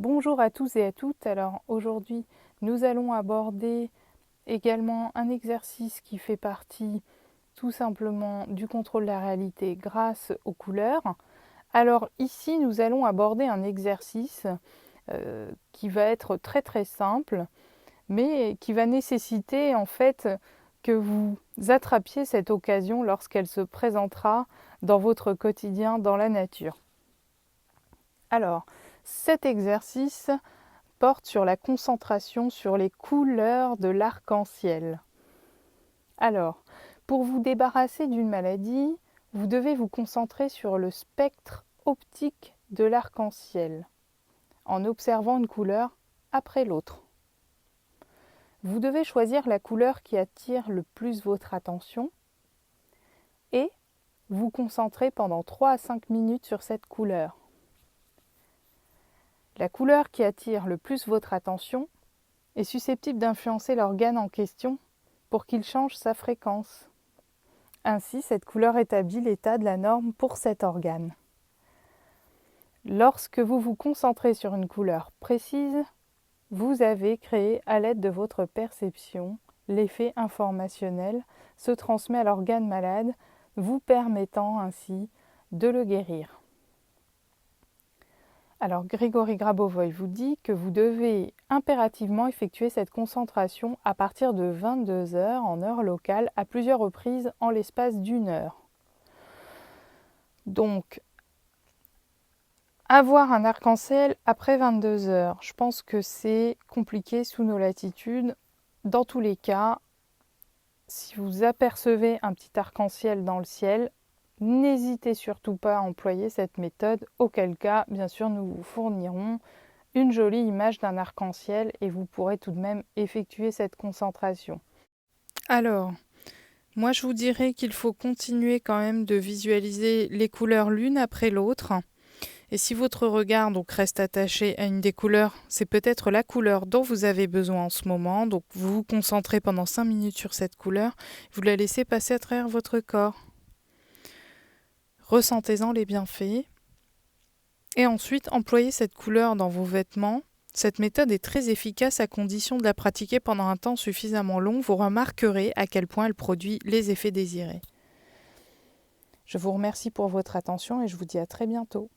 Bonjour à tous et à toutes. Alors aujourd'hui, nous allons aborder également un exercice qui fait partie tout simplement du contrôle de la réalité grâce aux couleurs. Alors ici, nous allons aborder un exercice qui va être très très simple, mais qui va nécessiter en fait que vous attrapiez cette occasion lorsqu'elle se présentera dans votre quotidien dans la nature. Alors, cet exercice porte sur la concentration sur les couleurs de l'arc-en-ciel. Alors, pour vous débarrasser d'une maladie, vous devez vous concentrer sur le spectre optique de l'arc-en-ciel, en observant une couleur après l'autre. Vous devez choisir la couleur qui attire le plus votre attention et vous concentrer pendant 3 à 5 minutes sur cette couleur. La couleur qui attire le plus votre attention est susceptible d'influencer l'organe en question pour qu'il change sa fréquence. Ainsi, cette couleur établit l'état de la norme pour cet organe. Lorsque vous vous concentrez sur une couleur précise, vous avez créé à l'aide de votre perception l'effet informationnel se transmet à l'organe malade, vous permettant ainsi de le guérir. Alors Grégory Grabovoy vous dit que vous devez impérativement effectuer cette concentration à partir de 22 heures en heure locale à plusieurs reprises en l'espace d'1 heure. Donc, avoir un arc-en-ciel après 22 heures, je pense que c'est compliqué sous nos latitudes. Dans tous les cas, si vous apercevez un petit arc-en-ciel dans le ciel, n'hésitez surtout pas à employer cette méthode, auquel cas, bien sûr, nous vous fournirons une jolie image d'un arc-en-ciel et vous pourrez tout de même effectuer cette concentration. Alors, moi je vous dirais qu'il faut continuer quand même de visualiser les couleurs l'une après l'autre. Et si votre regard donc reste attaché à une des couleurs, c'est peut-être la couleur dont vous avez besoin en ce moment. Donc vous vous concentrez pendant 5 minutes sur cette couleur, vous la laissez passer à travers votre corps. Ressentez-en les bienfaits. Et ensuite, employez cette couleur dans vos vêtements. Cette méthode est très efficace à condition de la pratiquer pendant un temps suffisamment long. Vous remarquerez à quel point elle produit les effets désirés. Je vous remercie pour votre attention et je vous dis à très bientôt.